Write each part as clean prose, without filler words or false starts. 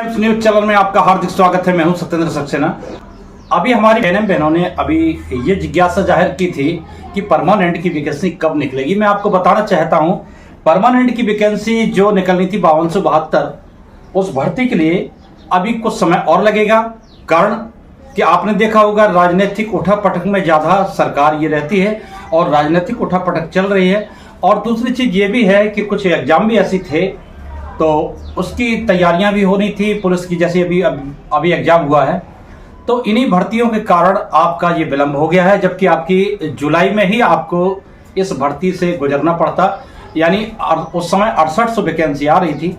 Times news channel में आपका हार्दिक स्वागत है। मैं हूं सत्येंद्र सक्सेना। अभी हमारी बहनों ने अभी ये जिज्ञासा जाहिर की थी कि परमानेंट की वैकेंसी कब निकलेगी। मैं आपको बताना चाहता हूं, परमानेंट की वैकेंसी जो निकलनी थी 5272, उस भर्ती के लिए अभी कुछ समय और लगेगा। कारण कि आपने देखा होगा राजनीतिक उठापटक में ज़्यादा सरकार ये रहती है और राजनीतिक उठापटक चल रही है। और दूसरी चीज़ ये भी है कि कुछ एग्जाम भी ऐसी थे तो उसकी तैयारियां भी होनी थी पुलिस की, जैसे अभी एग्जाम हुआ है। तो इन्हीं भर्तियों के कारण आपका ये विलंब हो गया है, जबकि आपकी जुलाई में ही आपको इस भर्ती से गुजरना पड़ता। यानी उस समय 6800 वैकेंसी आ रही थी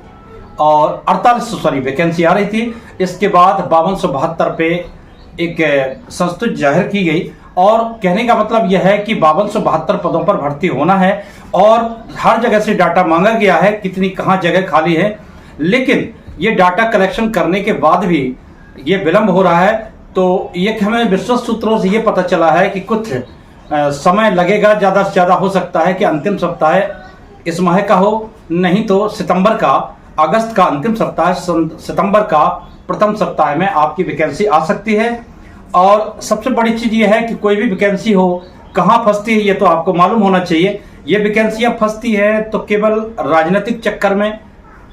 और 4800 वैकेंसी आ रही थी। इसके बाद 5272 पे एक संस्तुति जाहिर की गई और कहने का मतलब यह है कि 5272 पदों पर भर्ती होना है और हर जगह से डाटा मांगा गया है कितनी कहाँ जगह खाली है। लेकिन ये डाटा कलेक्शन करने के बाद भी ये विलंब हो रहा है। तो ये हमें विश्वस्त सूत्रों से ये पता चला है कि कुछ समय लगेगा, ज़्यादा से ज़्यादा हो सकता है कि अंतिम सप्ताह इस माह का हो, नहीं तो सितंबर का, अगस्त का अंतिम सप्ताह, सितंबर का प्रथम सप्ताह में आपकी वैकेंसी आ सकती है। और सबसे बड़ी चीज़ ये है कि कोई भी वैकेंसी हो कहाँ फंसती है ये तो आपको मालूम होना चाहिए। ये वैकेंसियाँ फंसती है तो केवल राजनीतिक चक्कर में,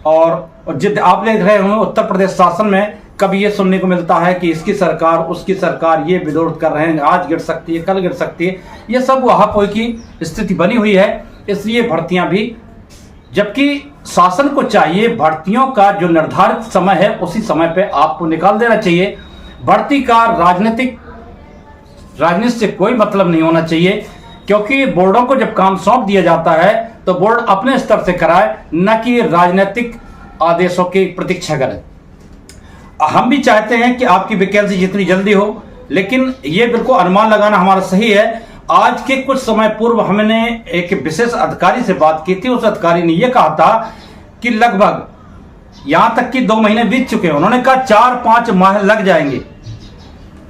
और जिद आप देख रहे होंगे उत्तर प्रदेश शासन में कभी ये सुनने को मिलता है कि इसकी सरकार उसकी सरकार ये विरोध कर रहे हैं, आज गिर सकती है कल गिर सकती है। ये सब वहापोई की स्थिति बनी हुई है, इसलिए भर्तियां भी, जबकि शासन को चाहिए भर्तियों का जो निर्धारित समय है उसी समय पे आपको निकाल देना चाहिए। भर्ती का राजनीति से कोई मतलब नहीं होना चाहिए, क्योंकि बोर्डों को जब काम सौंप दिया जाता है तो बोर्ड अपने स्तर से कराए, न कि राजनीतिक आदेशों की प्रतीक्षा करे। हम भी चाहते हैं कि आपकी वैकेंसी जितनी जल्दी हो, लेकिन ये बिल्कुल अनुमान लगाना हमारा सही है। आज के कुछ समय पूर्व हमने एक विशेष अधिकारी से बात की थी। उस अधिकारी ने यह कहा था कि लगभग यहां तक कि 2 महीने बीत चुके हैं, उन्होंने कहा 4-5 माह लग जाएंगे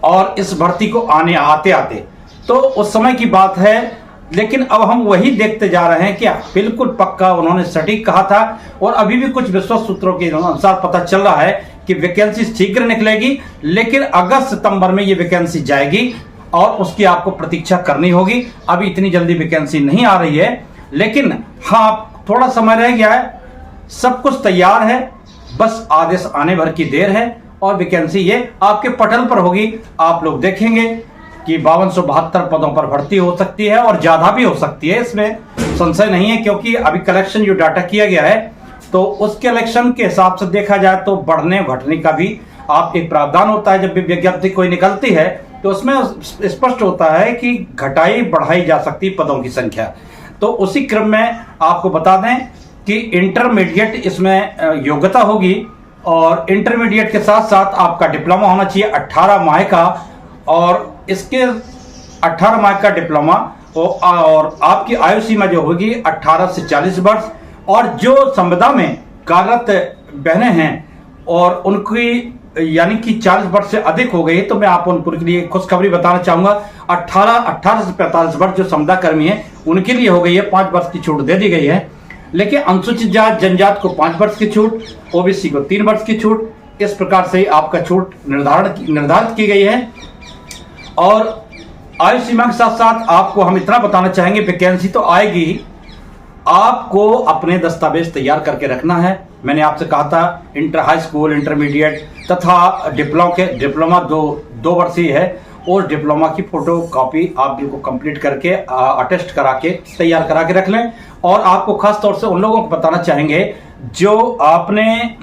और इस भर्ती को आते आते। तो उस समय की बात है, लेकिन अब हम वही देखते जा रहे हैं कि बिल्कुल पक्का उन्होंने सटीक कहा था। और अभी भी कुछ विश्वस्त सूत्रों के अनुसार पता चल रहा है कि वैकेंसी शीघ्र निकलेगी, लेकिन अगस्त सितंबर में ये वैकेंसी जाएगी और उसकी आपको प्रतीक्षा करनी होगी। अभी इतनी जल्दी वैकेंसी नहीं आ रही है, लेकिन हाँ थोड़ा समय रह गया है, सब कुछ तैयार है, बस आदेश आने भर की देर है और वैकेंसी ये आपके पटल पर होगी। आप लोग देखेंगे कि 5272 पदों पर भर्ती हो सकती है और ज्यादा भी हो सकती है, इसमें संशय नहीं है। क्योंकि अभी कलेक्शन जो डाटा किया गया है तो उस कलेक्शन के हिसाब से देखा जाए तो बढ़ने घटने का भी आप एक प्रावधान होता है। जब भी विज्ञप्ति कोई निकलती है तो उसमें स्पष्ट होता है कि घटाई बढ़ाई जा सकती पदों की संख्या। तो उसी क्रम में आपको बता दें कि इंटरमीडिएट इसमें योग्यता होगी और इंटरमीडिएट के साथ साथ आपका डिप्लोमा होना चाहिए 18 माह का, और इसके 18 माह का डिप्लोमा और आपकी आयु सीमा जो होगी 18 से 40 वर्ष। और जो संविदा में कार्यरत बहनें हैं और उनकी यानी कि 40 वर्ष से अधिक हो गई, तो मैं आप उनको के लिए खुशखबरी बताना चाहूंगा। 18 से 45 वर्ष जो संविदा कर्मी है उनके लिए हो गई है, 5 वर्ष की छूट दे दी गई है। लेकिन अनुसूचित जात जनजात को 5 वर्ष की छूट, ओबीसी को 3 वर्ष की छूट, इस प्रकार से आपका छूट निर्धारित की गई है। और आयु सीमा के साथ साथ आपको हम इतना बताना चाहेंगे, वैकेंसी तो आएगी, आपको अपने दस्तावेज तैयार करके रखना है। मैंने आपसे कहा था इंटर हाई स्कूल, इंटरमीडिएट तथा डिप्लोमा 2 वर्षीय है, और डिप्लोमा की फोटो कॉपी आप बिल्कुल कंप्लीट करके अटेस्ट करा के तैयार करा के रख लें। और आपको खास तौर से उन लोगों को बताना चाहेंगे जो आपने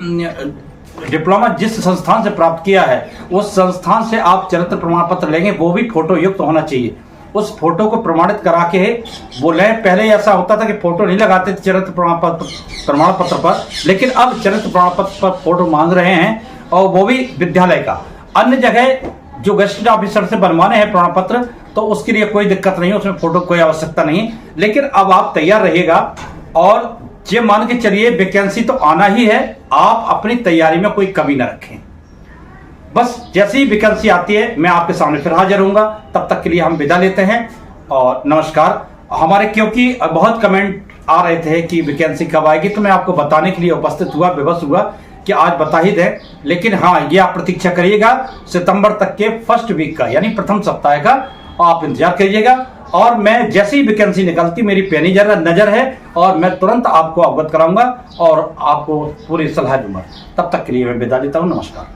डिप्लोमा जिस संस्थान से प्राप्त किया है उस संस्थान से आप चरित्र प्रमाण पत्र लेंगे, वो भी फोटो युक्त होना चाहिए। उस फोटो को प्रमाणित करा के वो लें। पहले ऐसा होता था कि फोटो नहीं लगाते थे चरित्र प्रमाण पत्र पर, लेकिन अब चरित्र प्रमाण पत्र पर फोटो मांग रहे हैं, और वो भी विद्यालय का। अन्य जगह जो गजेटेड ऑफिसर से बनवाने हैं प्रमाण पत्र तो उसके लिए कोई दिक्कत नहीं है, उसमें फोटो कोई आवश्यकता नहीं। लेकिन अब आप तैयार रहिएगा और ये मान के चलिए वैकेंसी तो आना ही है, आप अपनी तैयारी में कोई कमी ना रखें। बस जैसे ही वैकेंसी आती है मैं आपके सामने फिर हाजिर होऊंगा। तब तक के लिए हम विदा लेते हैं और नमस्कार। हमारे क्योंकि बहुत कमेंट आ रहे थे कि वैकेंसी कब आएगी, तो मैं आपको बताने के लिए उपस्थित हुआ, विवश हुआ कि आज बता ही दें, लेकिन हाँ ये आप प्रतीक्षा करिएगा सितंबर तक के फर्स्ट वीक का, यानी प्रथम सप्ताह का आप इंतजार करिएगा। और मैं जैसी ही वैकेंसी निकलती मेरी पैनी नजर है और मैं तुरंत आपको अवगत कराऊंगा और आपको पूरी सलाह दूंगा। तब तक के लिए मैं विदा लेता हूं। नमस्कार।